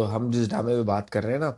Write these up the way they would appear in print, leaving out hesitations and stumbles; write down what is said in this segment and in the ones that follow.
हम जिस ड्रामे में बात कर रहे हैं ना,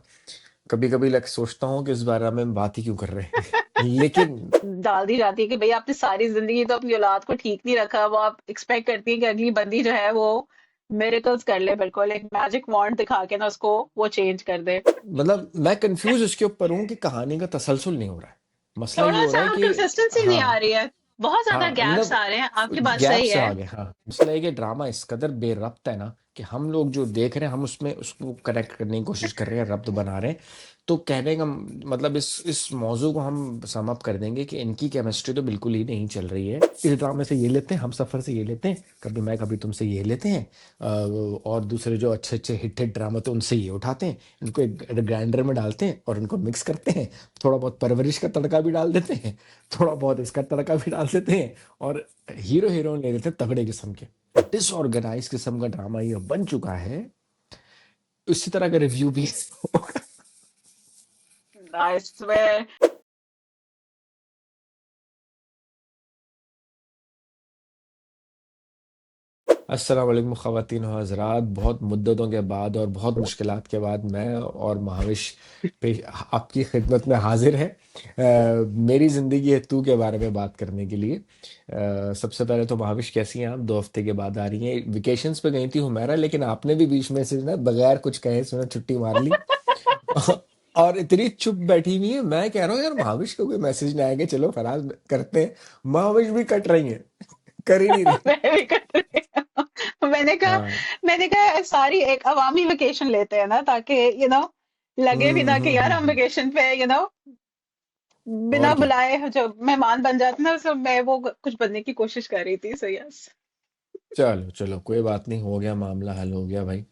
कभी कभी लग सोचता हूँ कि इस बारे में हम बात ही क्यों कर रहे हैं। लेकिन डाल दी जाती है कि भाई आपने सारी जिंदगी तो अपनी औलाद को ठीक नहीं रखा, वो आप एक्सपेक्ट करती है कि अगली बंदी जो है वो मिरेकल्स कर ले, बिल्कुल एक मैजिक वॉन्ड दिखा के ना उसको वो चेंज कर दे। मतलब मैं कंफ्यूज उसके ऊपर हूँ कि कहानी का तसलसल नहीं हो रहा है। मसला ये थोड़ा हो सा रहा है कि कंसिस्टेंसी नहीं हाँ, आ रही है, बहुत ज्यादा हाँ, गैप्स मतलब आ रहे हैं, आपकी बात गैप सही से है। आ गए। हाँ, मसला है कि ड्रामा इस कदर बेरब्त है ना कि हम लोग जो देख रहे हैं हम उसमें उसको कनेक्ट करने की कोशिश कर रहे हैं, रब्त बना रहे हैं। तो कहने का मतलब इस मौजू को हम सम अप कर देंगे कि इनकी केमिस्ट्री तो बिल्कुल ही नहीं चल रही है। इस ड्रामे से ये लेते हैं, हम सफर से ये लेते हैं, कभी मैं कभी तुमसे ये लेते हैं। और दूसरे जो अच्छे अच्छे हिट हिट ड्रामा थे उनसे ये उठाते हैं, इनको एक ग्राइंडर में डालते हैं और इनको मिक्स करते हैं। थोड़ा बहुत परवरिश का तड़का भी डाल देते हैं, थोड़ा बहुत इसका तड़का भी डाल देते हैं, और हीरो हीरोइन ले लेते हैं तगड़े किस्म के। डिसऑर्गेनाइज किस्म का ड्रामा ये बन चुका है। इसी तरह का रिव्यू भी आई स्वेयर। अस्सलाम वालेकुम ख़वातीन और हज़रात, बहुत मुद्दतों के बाद और बहुत मुश्किलात के बाद मैं और महाविश पे आपकी खिदमत में हाजिर है। मेरी ज़िंदगी है तू के बारे में बात करने के लिए। सबसे पहले तो महाविश, कैसी हैं आप? 2 हफ्ते के बाद आ रही हैं, वेकेशंस पे गई थी हुमैरा, लेकिन आपने भी बीच में से ना बगैर कुछ कहे सुना छुट्टी मार ली। और इतनी चुप बैठी हुई है, मैं कह रहा हूँ यार महाविश को कोई मैसेज नहीं आएगा, चलो फराज करते हैं। महाविश भी कट रही है, कर ही नहीं रही। मैं भी कर रही हूँ। हाँ। मैंने कहा सारी एक अवामी वेकेशन लेते हैं ना, ताकि लगे भी ना कि यार हम हम्म। वेकेशन पे बिना और क्या। बुलाए जो मेहमान बन जाते हैं ना, so मैं वो कुछ बनने की कोशिश कर रही थी, सो यस। चलो चलो, कोई बात नहीं, हो गया, मामला हल हो गया भाई।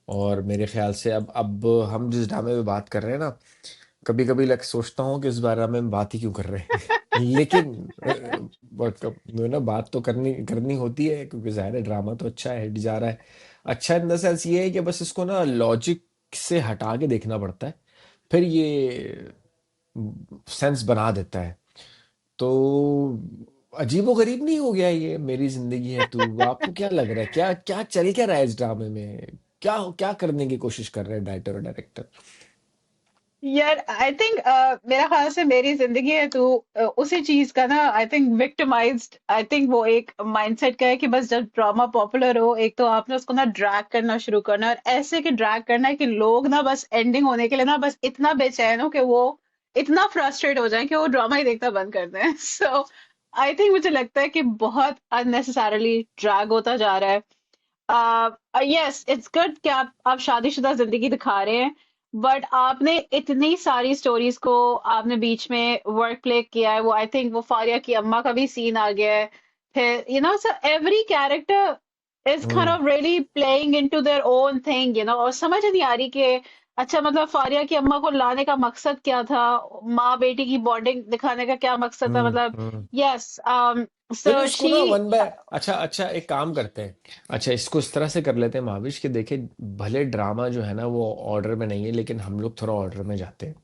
और मेरे ख्याल से अब हम जिस ड्रामे में बात कर रहे हैं ना, कभी कभी लग सोचता हूँ कि इस बारे में हम बात ही क्यों कर रहे हैं। लेकिन ना बात तो करनी करनी होती है, क्योंकि ज़ाहिर है ड्रामा तो अच्छा है, हिट जा रहा है। अच्छा इन द सेंस ये है कि बस इसको ना लॉजिक से हटा के देखना पड़ता है, फिर ये सेंस बना देता है। तो अजीबो गरीब नहीं हो गया ये मेरी जिंदगी है तू? आपको क्या लग रहा है, क्या क्या चल क्या रहा है इस ड्रामे में? क्या क्या करने की कोशिश कर रहे हैं डायरेक्टर और डायरेक्टर? यार आई थिंक मेरा ख्याल से मेरी जिंदगी है तो उसी चीज का ना, I think victimised, I think वो एक माइंडसेट का है कि बस जब ड्रामा पॉपुलर हो, एक तो आपने उसको ना ड्रैग करना शुरू करना, और ऐसे कि ड्रैग करना है कि लोग ना बस एंडिंग होने के लिए ना बस इतना बेचैन हो कि वो इतना फ्रस्ट्रेट हो जाए कि वो ड्रामा ही देखना बंद कर दें। सो आई थिंक मुझे लगता है कि बहुत अननेसेसरली ड्रैग होता जा रहा है। यस इट्स गुड कि आप शादीशुदा जिंदगी दिखा रहे हैं, बट आपने इतनी सारी स्टोरीज को आपने बीच में वर्क प्ले किया है। वो आई थिंक वो फारिया की अम्मा का भी सीन आ गया है, फिर so every character is kind hmm. Of really playing into their own thing, और समझ नहीं आ रही कि अच्छा मतलब फारिया की अम्मा को लाने का मकसद क्या था, माँ बेटी की बॉन्डिंग दिखाने का क्या मकसद था, मतलब हम्म। यस फिर सो इसको शी। ना वन बाय, अच्छा अच्छा, एक काम करते हैं। अच्छा, इसको इस तरह से कर लेते हैं महाविश कि देखिए, भले ड्रामा जो है ना वो ऑर्डर में नहीं है, लेकिन हम लोग थोड़ा ऑर्डर में जाते हैं।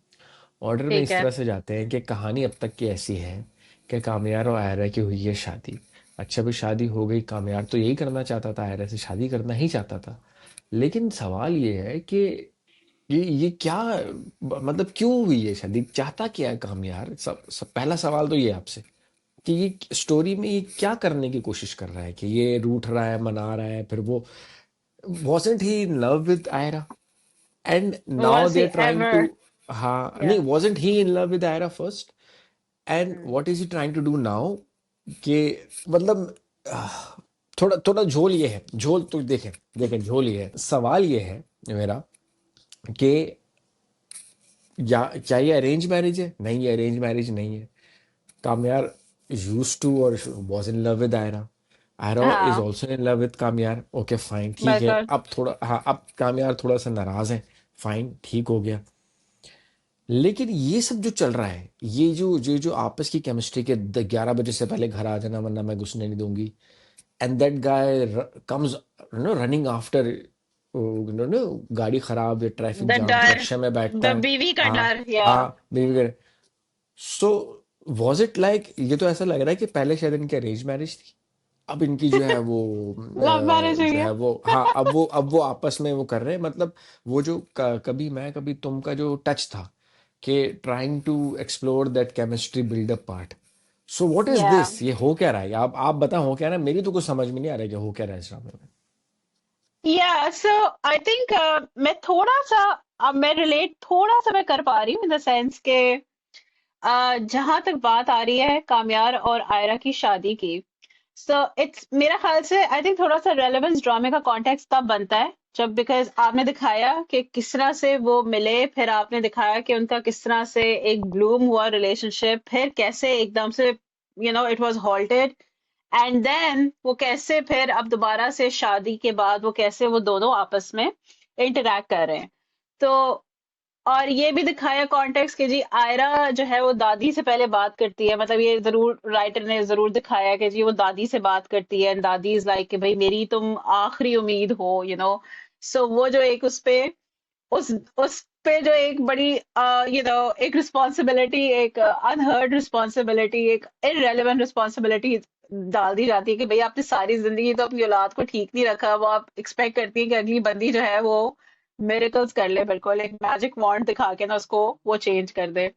ऑर्डर में ठीक इस है। तरह से जाते हैं कि कहानी अब तक की ऐसी है कि कामयार और आयरा की हुई है शादी। अच्छा भी शादी हो गई, कामयार तो यही करना चाहता था, आयरा से शादी करना ही चाहता था। लेकिन सवाल ये है कि ये क्या, मतलब क्यों हुई है शादी, चाहता क्या है कामयार? सब पहला सवाल तो ये आपसे, कि ये स्टोरी में ये क्या करने की कोशिश कर रहा है कि ये रूठ रहा है, मना रहा है, फिर वो wasn't he in love with Ira and now Was he they're trying to, ever? हाँ नहीं, Yeah. wasn't he in love with Ira first and Hmm. what is he trying to do now? कि मतलब आह, थोड़ा थोड़ा झोल ये है, झोल तो देखें, देखें झोल ये है, सवाल ये है मेरा कि या क्या ये अरेंज मैरिज है? नहीं, ये अरेंज मैरिज नहीं है। कामयार यूज्ड टू और was in love with Ayra, Ayra is हाँ, also in love with Kamyar. Okay fine, ठीक है। बिल्कुल। अब थोड़ा, हाँ, अब कामयार थोड़ा सा नाराज है, फाइन, ठीक हो गया। लेकिन ये सब जो चल रहा है, ये जो आपस की केमिस्ट्री के 11 बजे से पहले घर आ जाना वरना मैं घुसने नहीं दूंगी, and that guy comes running after, no, गाड़ी खराब या ट्रैफिक द जाम डर, रिक्शा में बैठता द है। बीवी का हाँ, डर, या हाँ, सो वॉज इट लाइक, ये तो ऐसा लग रहा है कि पहले शायद इनकी अरेंज मैरिज थी, अब इनकी जो है वो लव मैरिज हुई जो है। है वो, हाँ, अब वो आपस में वो कर रहे हैं, मतलब वो जो कभी मैं कभी तुम का जो टच था, कि trying to explore that chemistry buildup part. So what is या दिस, ये हो क्या रहा है, आप बताओ हो क्या रहा है, मेरी तो कुछ समझ में नहीं आ रहा है कि हो क्या रहा है इस ड्रामे में। या सो आई थिंक मैं थोड़ा सा, मैं रिलेट थोड़ा सा मैं कर पा रही हूँ इन द सेंस के जहां तक बात आ रही है काम्यार और आयरा की शादी की। सो इट्स मेरा ख्याल से आई थिंक थोड़ा सा रेलेवेंस ड्रामे का कॉन्टेक्स्ट तब बनता है जब, बिकॉज आपने दिखाया कि किस तरह से वो मिले, फिर आपने दिखाया कि उनका किस तरह से एक ब्लूम हुआ रिलेशनशिप, फिर कैसे एकदम से it was halted, and then वो कैसे फिर अब दोबारा से शादी के बाद वो कैसे वो दोनों आपस में इंटरैक्ट कर रहे हैं। तो और ये भी दिखाया कॉन्टेक्स्ट कि जी आयरा जो है वो दादी से पहले बात करती है, मतलब ये जरूर राइटर ने जरूर दिखाया कि जी वो दादी से बात करती है, एंड दादी इज लाइक कि भाई मेरी तुम आखिरी उम्मीद हो, सो वो जो एक उस उस पे जो एक बड़ी एक रिस्पॉन्सिबिलिटी, एक अनहर्ड रिस्पॉन्सिबिलिटी, एक इररेलेवेंट रिस्पॉन्सिबिलिटी डाल दी जाती है कि भाई आपने सारी जिंदगी तो अपनी औलाद को ठीक नहीं रखा, वो आप एक्सपेक्ट करती है कि अगली बंदी जो है वो मिरेकल्स कर ले, बिल्कुल एक मैजिक वॉन्ड दिखा के ना उसको वो चेंज कर दे।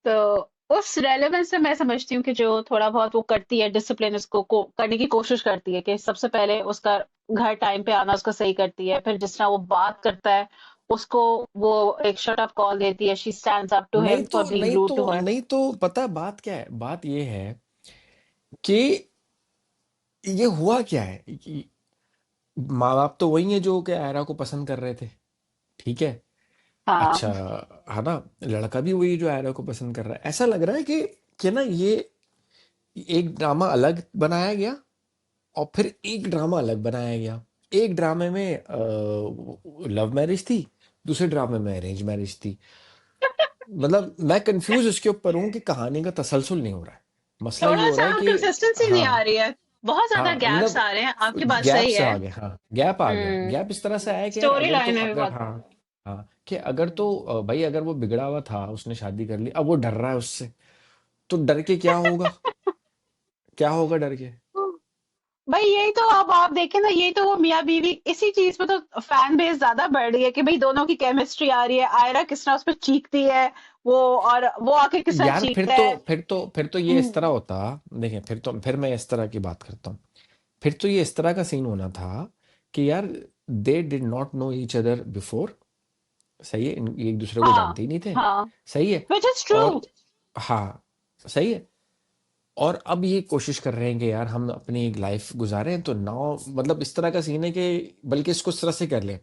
तो उस रेलेवेंस से मैं समझती हूँ कि जो थोड़ा बहुत वो करती है डिसिप्लिन उसको करने की कोशिश करती है कि सबसे पहले उसका घर टाइम पे आना उसको सही करती है, फिर जिस तरह वो बात करता है उसको वो एक शट अप कॉल देती है, शी स्टैंड्स अप टू नहीं हिम फॉर तो बीइंग नहीं रूड टू तो हर। नहीं तो पता है बात क्या है, बात ये है कि ये हुआ क्या है कि माँ बाप तो वही है जो कि आयरा को पसंद कर रहे थे, ठीक है, अच्छा, हाँ है ना, लड़का भी वही जो आयरा को पसंद कर रहा है, ऐसा लग रहा है कि ना ये एक ड्रामा अलग बनाया गया और फिर एक ड्रामा अलग बनाया गया। एक ड्रामे में लव मैरिज थी, दूसरे ड्रामे में अरेंज मैरिज थी। मतलब मैं कंफ्यूज इसके ऊपर हूँ कि कहानी का तसलसल नहीं हो रहा है। मसला ये थोड़ा हो सा रहा है कि कंसिस्टेंसी नहीं आ हाँ, रही है, बहुत ज्यादा हाँ, गैप्स मतलब आ रहे हैं, आपकी बात गैप सही से है। आ गया, हाँ, गैप आ गया, हम्म। गैप इस तरह से आया कि यार स्टोरी अगर तो लाइन में भी अगर बहुत। हाँ, हाँ, कि अगर तो भाई अगर वो बिगड़ा हुआ था, उसने शादी कर ली, अब वो डर रहा है उससे, तो डर के क्या होगा, क्या होगा डर के। भाई यही तो, अब आप देखें ना, यही तो वो मियाँ बीवी इसी चीज पे तो फैन बेस ज्यादा बढ़ रही है कि भाई दोनों की केमिस्ट्री आ रही है, आयरा किस तरह उस पर चीखती है, वो और वो आके किस तरह यार चीखता है। फिर तो ये इस तरह हम्म, होता, देखें, फिर मैं इस तरह की बात करता हूँ, फिर तो ये इस तरह का सीन होना था कि यार they did not know each other before, सही है, ये एक दूसरे को हाँ जानते ही नहीं थे, हाँ, सही है, विच इज ट्रू। और हाँ, सही है, और अब ये कोशिश कर रहे हैं कि यार हम अपनी लाइफ गुजारें, तो नाउ मतलब इस तरह का सीन है कि बल्कि इसको इस तरह से कर लें।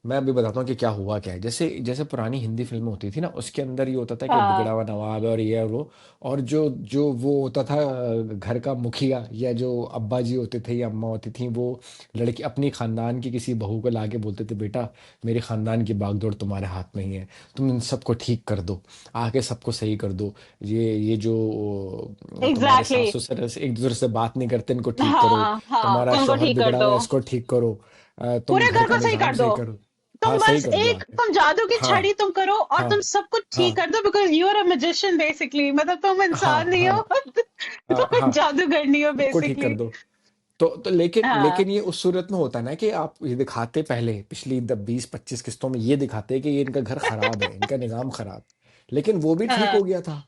मैं अभी बताता हूँ कि क्या हुआ क्या है, जैसे जैसे पुरानी हिंदी फिल्में होती थी ना, उसके अंदर ये होता था कि बिगड़ा हाँ हुआ नवाब है और ये और वो, और जो जो वो होता था घर का मुखिया, या जो अब्बा जी होते थे या अम्मा होती थी, वो लड़की अपनी खानदान की किसी बहू को लाके बोलते थे, बेटा मेरे खानदान की बागडोर तुम्हारे हाथ में ही है, तुम इन सबको ठीक कर दो, आके सबको सही कर दो, ये जो तुम्हारे एग्जैक्टली सास ससुर से एक दूसरे से बात नहीं करते, इनको ठीक करो, हाँ हाँ, तुम्हारा उनको शौहर ठीक कर बिगड़ा दो, हुआ है इसको ठीक करो, तुम पूरे घर घर का को सही निजाम कर दो, सही करो, तुम हाँ, सही बस कर दो एक आके, तुम जादू की हाँ, छड़ी तुम करो और हाँ, तुम सब कुछ ठीक हाँ, कर दो, because you are a magician basically, मतलब तुम हाँ, इंसान नहीं हाँ, हो। तुम एक हाँ, जादूगरनी हो सबको ठीक कर बेसिकली। दो। तो लेकिन हाँ ये उस सूरत में होता है ना कि आप ये दिखाते पहले पिछली 20-25 किस्तों में ये दिखाते कि ये इनका घर खराब है, इनका निजाम खराब, लेकिन वो भी ठीक हो हाँ गया था।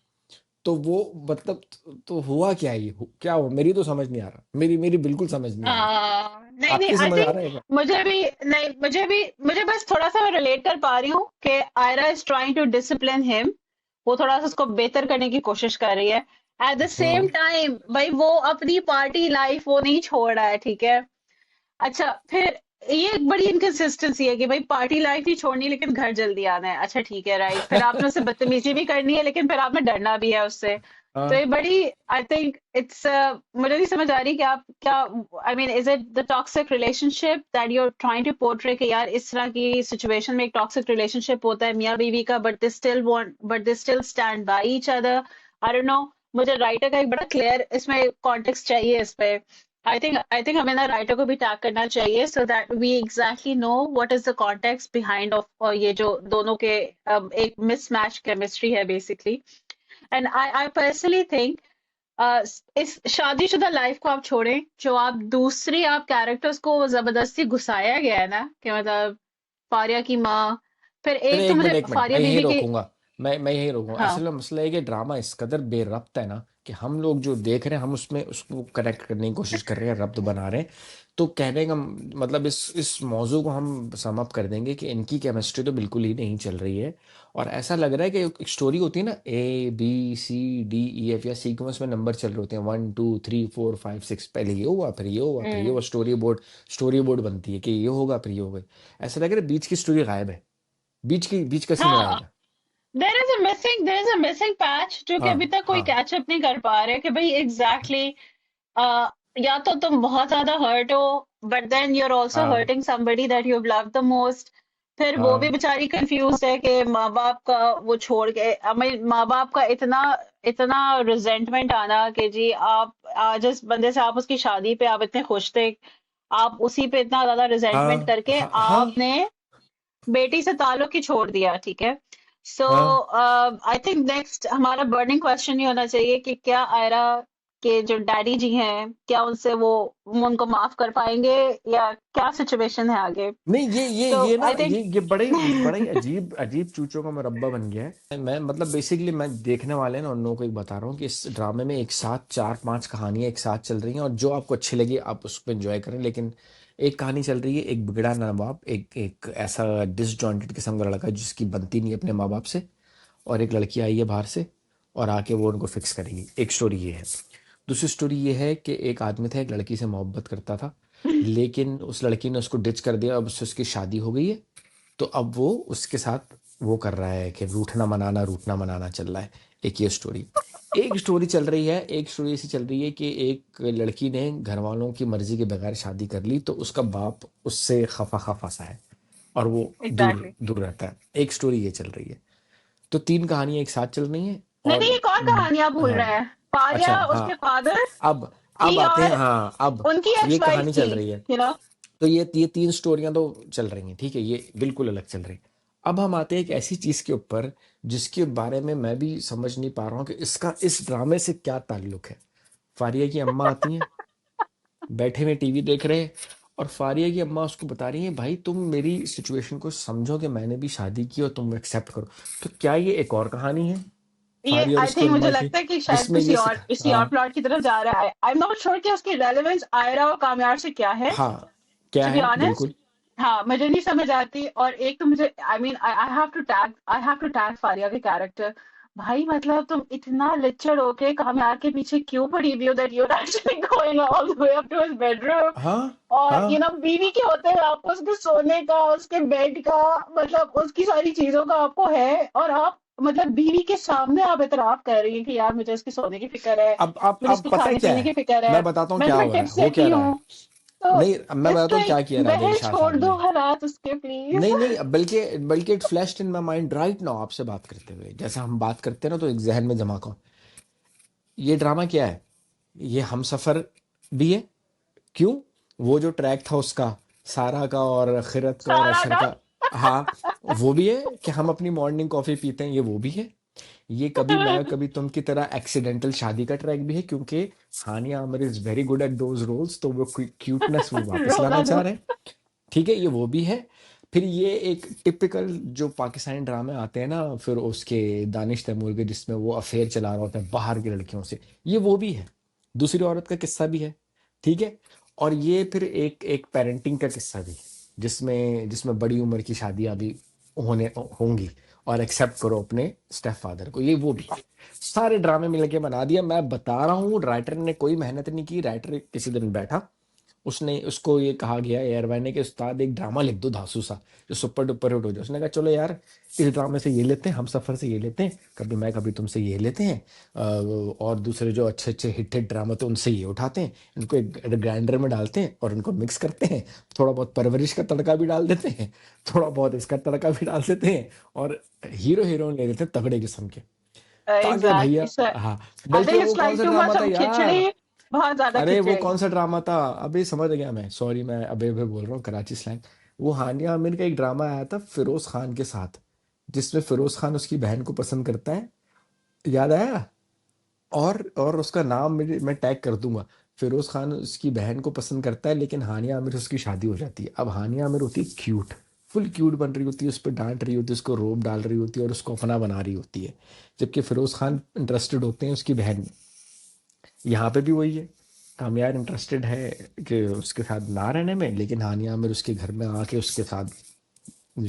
तो वो मतलब, तो हुआ क्या, ये क्या हुआ, मेरी तो समझ नहीं आ रहा, मेरी बिल्कुल समझ नहीं आ रहा, नहीं नहीं, आपकी आई समझ आ थिंक रहा है क्या। मुझे भी नहीं, मुझे बस थोड़ा सा रिलेट कर पा रही हूँ कि Aaira is trying to discipline him, वो थोड़ा सा उसको बेहतर करने की कोशिश कर रही है, at the same hmm. Time भाई वो अपनी पार्टी लाइफ वो नहीं छोड़ रहा है, ठीक है। अच्छा फिर ये एक बड़ी इनकंसिस्टेंसी है कि भाई पार्टी लाइफ नहीं छोड़नी लेकिन घर जल्दी आना है, अच्छा ठीक है राइट, फिर आपने उससे बदतमीजी भी करनी है लेकिन फिर आपने डरना भी है उससे। तो ये हाँ, बड़ी, आई थिंक इट्स, मुझे नहीं समझ आ रही कि आप क्या, I mean is it the toxic relationship that you are trying to portray, कि यार इस तरह की सिचुएशन में एक टॉक्सिक रिलेशनशिप होता है मियाँ बीवी का, but they still stand by each other. I don't know, मुझे राइटर का एक बड़ा क्लियर इसमें कॉन्टेक्स्ट चाहिए इस पे। आई थिंक हमें ना राइटर को भी टैग करना चाहिए so that we exactly know what is the context behind of, और ये जो दोनों के एक मिसमैच केमिस्ट्री है basically. And I personally think इस शादीशुदा लाइफ को आप छोड़ें, जो आप दूसरी आप कैरेक्टर्स को जबरदस्ती घुसाया गया है ना, कि मतलब फारिया की माँ, फिर अरे एक तो एक मिनट मुझे एक मिनट, मैं फारिया यही बीवी की। रोकूंगा। मैं यही रोकूंगा। असल हाँ। में मसला है कि ड्रामा इस कदर बेरब्त है ना, कि हम लोग जो देख रहे हैं हम उसमें उसको कनेक्ट करने की कोशिश कर रहे हैं, रब्त बना रहे हैं। तो कहने का मतलब इस मौजू को हम सम अप कर देंगे कि इनकी केमिस्ट्री तो बिल्कुल ही नहीं चल रही है। और ऐसा लग रहा है कि एक स्टोरी होती है ना, A B C D E F, या सीक्वेंस में नंबर चल रहे होते हैं, 1 2 3 4 5 6, पहले ये हुआ फिर ये हुआ फिर ये हम्म। हुआ, स्टोरी बोर्ड बनती है कि ये होगा फिर ये होगा। ऐसा लग रहा है बीच की स्टोरी गायब है, बीच का सीन गायब हाँ, है। There is a missing patch, जो कि हाँ अभी तक कोई हाँ कैचअप नहीं कर पा रहे कि भाई एग्जैक्टली या तो तुम बहुत ज्यादा हर्ट हो, but then you are also हाँ hurting somebody that you love the most. फिर वो भी हाँ बेचारी कंफ्यूज है कि माँ बाप का वो छोड़ के, माँ बाप का इतना इतना रिजेंटमेंट आना कि जी आप जिस बंदे से आप उसकी शादी पे आप इतने खुश थे, आप उसी पे इतना ज्यादा रिजेंटमेंट हाँ करके हाँ हाँ आपने बेटी से ताल्लुक ही छोड़ दिया, ठीक है। सो हाँ। आई थिंक नेक्स्ट हमारा बर्निंग क्वेश्चन ये होना चाहिए कि क्या आयरा के जो डैडी जी हैं, क्या उनसे वो उनको माफ कर पाएंगे, या क्या सिचुएशन है आगे। नहीं, ये तो ये ना आई थिंक ये बड़े ही अजीब अजीब चूचों का मुरब्बा बन गया है। मैं मतलब बेसिकली मैं देखने वाले ना उन लोगों को एक बता रहा हूँ कि इस ड्रामे में एक साथ 4 5 कहानियां एक साथ चल रही हैं, और जो आपको अच्छी लगी आप उसको एंजॉय करें। लेकिन एक कहानी चल रही है, एक बिगड़ा नवाब, एक एक ऐसा डिसजॉइंटेड किस्म का लड़का जिसकी बनती नहीं अपने माँ बाप से, और एक लड़की आई है बाहर से और आके वो उनको फिक्स करेगी। एक स्टोरी ये है। दूसरी स्टोरी ये है कि एक आदमी था, एक लड़की से मोहब्बत करता था, लेकिन उस लड़की ने उसको डिच कर दिया, अब उससे उसकी शादी हो गई है। तो अब वो उसके साथ वो कर रहा है कि रूठना मनाना चल रहा है। एक ये स्टोरी। एक स्टोरी चल रही है, एक स्टोरी ऐसी चल रही है कि एक लड़की ने घर वालों की मर्जी के बगैर शादी कर ली, तो उसका बाप उससे खफा खफा सा है और वो दूर एग्जैक्टली। दूर रहता है। एक स्टोरी ये चल रही है। तो 3 कहानियां एक साथ चल रही हैं। नहीं और नहीं, एक और कहानी आप भूल हाँ, रहे हैं। फारिया, अच्छा हाँ, उसके फादर अब थी, आते हैं, और हाँ अब उनकी ये एक्स वाइफ कहानी थी, चल रही है। You know. तो ये 3 स्टोरियां तो चल रही हैं, ठीक है, ये बिल्कुल अलग चल रही हैं। अब हम आते हैं एक ऐसी चीज के ऊपर जिसके बारे में मैं भी समझ नहीं पा रहा हूँ कि इसका इस ड्रामे से क्या ताल्लुक है। फारिया की अम्मा आती हैं, बैठे हुए टीवी देख रहे हैं, और फारिया की अम्मा उसको बता रही है, भाई तुम मेरी सिचुएशन को समझो कि मैंने भी शादी की और तुम एक्सेप्ट करो। तो क्या ये एक और कहानी है ये फारिया और आई उसकी थिंक मुझे अम्मा की, लगता है कि शायद जिसमें ये किसी और हाँ प्लॉट की तरफ जा रहा है। आई एम नॉट श्योर कि उसकी रेलेवेंस आयरा और कामयार से क्या है, हाँ, क्या टू बी है ऑनेस्ट। बिल्कुल। हाँ, मुझे नहीं समझ आती। और एक तो मुझे I mean I have to tag Faria के कैरेक्टर। भाई मतलब तुम इतना लिचड़ होके कामयार के पीछे क्यों पड़ी हुई हो, that you are actually going all the way up to his bedroom. हाँ और हाँ बीवी के होते हुए आपको उसके सोने का, उसके बेड का, मतलब उसकी सारी चीजों का आपको है, और आप मतलब बीवी के सामने आप इतराफ कर रही हैं कि यार मुझे इसके सोने की फिक्र है, मुझे अब इसके पता है खाने क्या पीने है, की फिक्र है, मैं बताता हूँ मैं क्या तुम्हें हो रहा है, टिप्स हो क्या देती रहा हूँ। है। तो नहीं, अब मैं इट्स बताता हूँ क्या लाइक किया नादिर बहन शाह छोड़ साहब दो ने। हालात उसके, प्लीज। नहीं नहीं, बल्कि it flashed in my mind right now, आपसे बात करते हुए, जैसा हम बात करते हैं ना तो एक जहन में जमा का। ये ड्रामा क्या है, ये हम सफर भी है। क्यों? वो जो ट्रैक था उसका, सारा का और खिरत का और सारा अशर का। का, हाँ, वो भी है कि हम अपनी मॉर्निंग कॉफी पीते हैं, ये वो भी है। ये कभी मैं कभी तुम की तरह एक्सीडेंटल शादी का ट्रैक भी है, क्योंकि Hania Aamir is very good at those roles, तो वो क्यूटनेस वो वापस लाना रोना चाह दो। रहे हैं। ठीक है, ये वो भी है। फिर ये एक टिपिकल जो पाकिस्तानी ड्रामे आते हैं ना, फिर उसके दानिश तैमूर के, जिसमें वो अफेयर चला रहा होता है बाहर की लड़कियों से, ये वो भी है। दूसरी औरत का किस्सा भी है, ठीक है। और ये फिर एक एक पेरेंटिंग का किस्सा भी है, जिसमें जिसमें बड़ी उम्र की शादियां भी होने होंगी, और एक्सेप्ट करो अपने स्टेप फादर को, ये वो भी है। सारे ड्रामे मिलके के बना दिया। मैं बता रहा हूँ, राइटर ने कोई मेहनत नहीं की। राइटर किसी दिन बैठा, उसने उसको ये कहा गया एयरवाई ने कि उस्ताद एक ड्रामा लिख दो धांसू सा, जो सुपर डुपर हिट हो जाए। उसने कहा चलो यार, इस ड्रामे से ये लेते हैं, हम सफर से ये लेते हैं, कभी मैं कभी तुमसे ये लेते हैं, और दूसरे जो अच्छे अच्छे हिट हिट ड्रामा थे उनसे ये उठाते हैं, इनको एक ग्राइंडर में डालते हैं और इनको मिक्स करते हैं, थोड़ा बहुत परवरिश का तड़का भी डाल देते हैं, थोड़ा बहुत इसका तड़का भी डाल देते हैं, और हीरो हीरोइन ले लेते हैं तगड़े किस्म के, ताकि भैया, एग्जैक्टली। हाँ। आई बल्कि थिंक वो इट्स कौन लाइक सा टू ड्रामा मच था ऑफ खिचड़ी, यार, बहुत ज्यादा अरे वो खिचड़ी। कौन सा ड्रामा था, अभी समझ गया मैं, सॉरी मैं अबे अबे बोल रहा हूँ कराची स्लैंग। वो हानिया आमिर का एक ड्रामा आया था फिरोज खान के साथ, जिसमें फिरोज खान उसकी बहन को पसंद करता है, याद आया? और उसका नाम मैं टैग कर दूंगा। फिरोज खान उसकी बहन को पसंद करता है, लेकिन हानिया आमिर से उसकी शादी हो जाती है। अब हानिया आमिर होती है क्यूट, फुल क्यूट बन रही होती है, उस पर डांट रही होती है, उसको रोब डाल रही होती है और उसको अपना बना रही होती है। जबकि फिरोज खान इंटरेस्टेड होते हैं उसकी बहन में। यहाँ पे भी वही है, कामयार इंटरेस्टेड है कि उसके साथ ना रहने में, लेकिन हानिया आमिर उसके घर में आके उसके साथ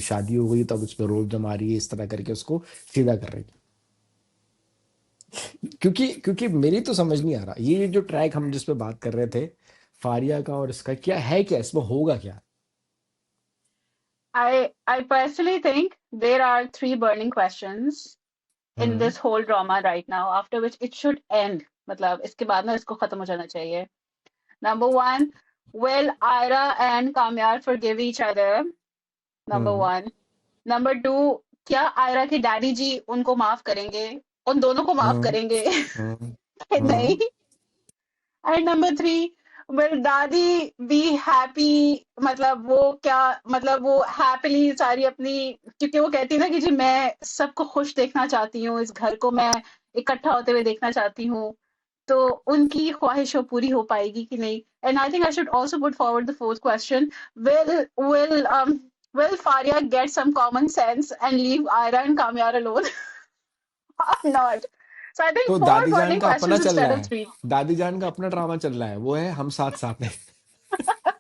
शादी हो गई तब उस पर रोब जमा रही है, इस तरह करके उसको सीधा कर रही है। क्योंकि क्योंकि मेरी तो समझ नहीं आ रहा, ये जो ट्रैक हम जिस पे बात कर रहे थे, फारिया का और इसका क्या है, क्या इसमें होगा क्या? I personally think there are three burning questions in hmm. this whole drama right now, after which it should end. मतलब इसके बाद ना इसको खत्म हो जाना चाहिए. Number one, will Ira and Kamyar forgive each other? Number hmm. one. Number two, क्या आयरा के डैडी जी उनको माफ करेंगे? उन दोनों को माफ हम्म। करेंगे? हम्म। कि नहीं? हम्म। एंड नंबर थ्री, विल दादी बी हैप्पी? मतलब वो क्या, मतलब वो हैप्पीली सारी अपनी, क्योंकि वो कहती है ना कि जी मैं सबको खुश देखना चाहती हूँ, इस घर को मैं इकट्ठा होते हुए देखना चाहती हूँ, तो उनकी ख्वाहिश वो पूरी हो पाएगी कि नहीं? And I think I should also put forward the fourth question, will will will Faria get some common sense and leave Ira and Kamyar alone or not? So I think तो four दादी जान burning का अपना questions चल रहा instead of है, three. दादी जान का अपना ड्रामा चल रहा है, वो है हम साथ साथ हैं।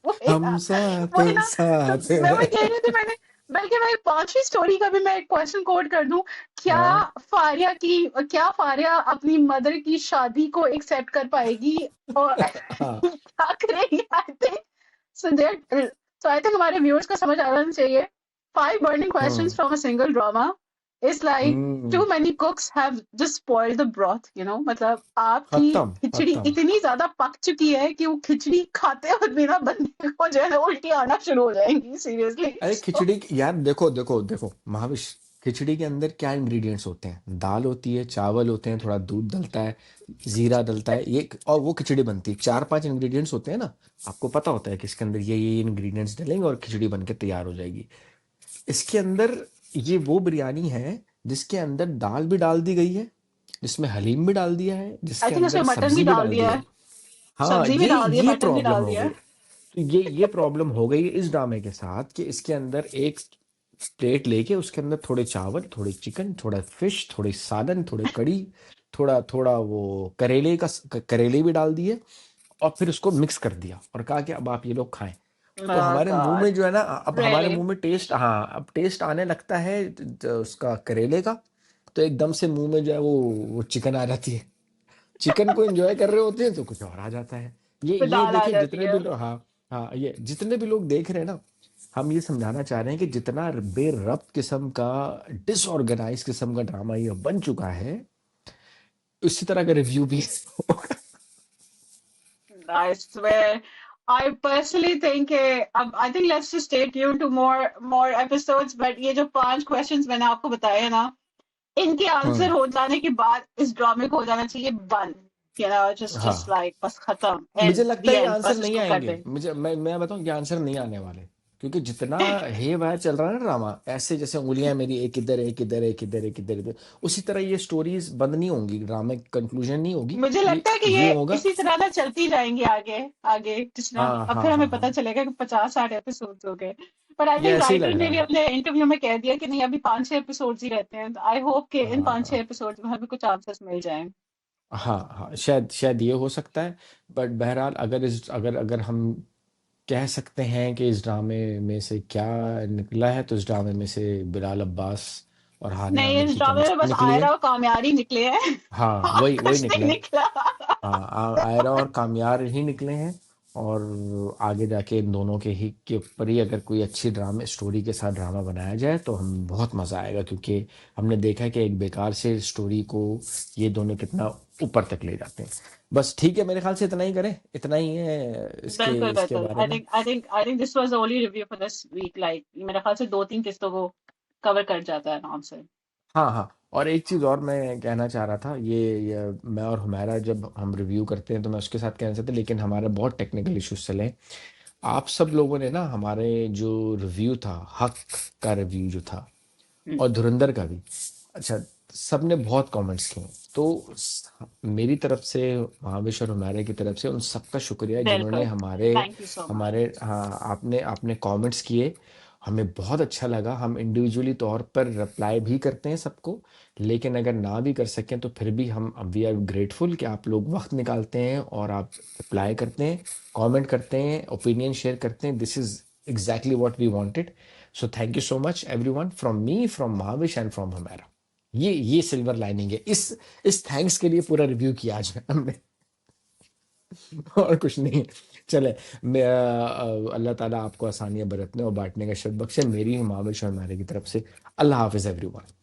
वही ना, हम साथ वही ना। तो साथ मैं वही कह हैं। रही थी, मैंने बल्कि मैं पांचवी स्टोरी का भी मैं एक क्वेश्चन कोट कर दूं, क्या हाँ। फारिया की, क्या फारिया अपनी मदर की शादी को एक्सेप्ट कर पाएगी और हाँ। क्या करेगी? I think so there, so I think हमारे व्यूअर्स को समझ आ जाना चाहिए, five burning questions hmm. From a single drama is like hmm. Too many cooks have just spoiled the broth, you know, मतलब आपकी खत्म खिचड़ी खत्म। इतनी ज्यादा पक चुकी है कि वो खिचड़ी खाते वक्त भी ना बंदे को जो है ना उल्टी आना शुरू हो जाएंगी, सीरियसली। अरे सो यार देखो देखो देखो महाविश, खिचड़ी के अंदर क्या इंग्रेडिएंट्स होते हैं? दाल होती है, चावल होते हैं, थोड़ा दूध डलता है, जीरा डलता है, ये और वो खिचड़ी बनती है। चार पांच इंग्रेडिएंट्स होते हैं ना, आपको पता होता है कि इसके अंदर ये इंग्रेडिएंट्स डलेंगे और खिचड़ी बन के तैयार हो जाएगी। इसके अंदर ये वो बिरयानी है जिसके अंदर दाल भी डाल दी गई है, जिसमें हलीम भी डाल दिया है, आई जिसके थिंक अंदर उसमें मटन भी सब्जी भी डाल डाल दी दिया है। है, हाँ, सब्जी भी डाल दी है, ये मटन भी प्रॉब्लम डाल हो दिया गई। है। तो ये प्रॉब्लम हो गई इस ड्रामे के साथ कि इसके अंदर एक प्लेट लेके उसके अंदर थोड़े चावल, थोड़े चिकन, थोड़ा फिश, थोड़े सालन, थोड़े कड़ी, थोड़ा थोड़ा वो करेले भी डाल दिए, और फिर उसको मिक्स कर दिया और कहा कि अब आप ये लोग खाएं। तो ओह हमारे मुंह गॉड, में जो है ना, अब हमारे रियली? मुंह में टेस्ट, हाँ अब टेस्ट आने लगता है उसका करेले का। तो एकदम से मुंह में जो है वो चिकन आ जाती है। चिकन को एंजॉय कर रहे होते हैं तो कुछ और आ जाता है। फिर ये दाल आ देखें जाती जितने भी है। लोग, हाँ हाँ, ये जितने भी लोग देख रहे हैं ना, हम ये समझाना चाह रहे हैं कि जितना बेरब्त किस्म का, डिसऑर्गेनाइज किस्म का ड्रामा ये बन चुका है, उसी तरह का रिव्यू भी होगा। I swear. I personally think I think let's just stay tuned to more episodes. But ये जो पांच questions मैंने आपको बताए हैं ना, इनके आंसर हाँ हो जाने के बाद इस ड्रामे को हो जाना चाहिए बंद, you know, just हाँ। like बस खत्म, मुझे end, लगता the है ये end, आंसर बस नहीं इसको कर आएंगे, दें। मुझे मैं बताऊं ये आंसर नहीं आने वाले। क्योंकि जितना हे वह चल रहा है ना ड्रामा, ऐसे जैसे उंगलियां मेरी एक इधर एक इधर एक इधर एक इधर इधर, उसी तरह ये स्टोरीज बंद नहीं होंगी, ड्रामे कंक्लूजन नहीं होगी। मुझे ये लगता है कि ये यूं होगा। इसी तरह ना चलती जाएंगी आगे, आगे जितना हाँ अब हाँ फिर हाँ हमें पता हाँ। चलेगा कि 50-60 एपिसोड्स हो गए। पर आई ये थिंक ऐसे ही राइटर लग ने रहा भी है। अपने इंटरव्यू में कह दिया कि नहीं, अभी 5-6 एपिसोड्स ही रहते हैं, तो आई होप कि इन 5-6 हाँ एपिसोड्स में हमें कुछ आंसर्स मिल जाएं। हाँ हाँ, शायद शायद ये हो सकता है। बट बहरहाल, अगर अगर हम कह सकते हैं कि इस ड्रामे में से क्या निकला है, तो इस ड्रामे में से बिलाल अब्बास और हानिया नहीं, आमिर इस की ड्रामे में केमिस्ट्री बस निकली है। आयरा और कामयारी निकले हैं। हाँ और वही वही कुछ निकले नहीं हैं। निकला। हाँ आयरा और कामयार ही निकले हैं। और आगे जाके इन दोनों के ही के ऊपर ही अगर कोई अच्छी ड्रामा स्टोरी के साथ ड्रामा बनाया जाए तो हम बहुत मज़ा आएगा, क्योंकि हमने देखा है कि एक बेकार से स्टोरी को ये दोनों कितना ऊपर तक ले जाते हैं। बस ठीक है, मेरे ख्याल से इतना ही करें, इतना ही है बिल्कुल इसके बिल्कुल, बारे में। I think this was the only review for this week, like मेरे ख्याल से 2-3 किस्तों को कवर कर जाता है आराम से। हाँ हाँ। और एक चीज़ और मैं कहना चाह रहा था, ये मैं और हुमैरा जब हम रिव्यू करते हैं तो मैं उसके साथ कहना चाहता, लेकिन हमारे बहुत टेक्निकल इश्यूज चले हैं। आप सब लोगों ने ना हमारे जो रिव्यू था, हक का रिव्यू जो था, हम्म। और धुरंधर का भी, अच्छा, सबने बहुत कमेंट्स किए। तो मेरी तरफ से, महाविश और हुमायरा की तरफ से उन सबका शुक्रिया जिन्होंने बिल्कुल। हमारे थैंक यू सो मच। हमारे हाँ, आपने आपने कमेंट्स किए। हमें बहुत अच्छा लगा। हम इंडिविजुअली तौर पर रिप्लाई भी करते हैं सबको, लेकिन अगर ना भी कर सकें तो फिर भी हम वी आर ग्रेटफुल कि आप लोग वक्त निकालते हैं और आप रिप्लाई करते हैं, कमेंट करते हैं, ओपिनियन शेयर करते हैं। This is exactly what we wanted. So thank you so much everyone, from me, from Mahavish and from Humaira. ये सिल्वर लाइनिंग है इस थैंक्स के लिए। पूरा रिव्यू किया आज हमने। और कुछ नहीं। चले, मैं अल्लाह ताला आपको आसानियां बरतने और बांटने का शत बख्शे। मेरी, महाविश और हमारे की तरफ से अल्लाह हाफिज एवरीवन।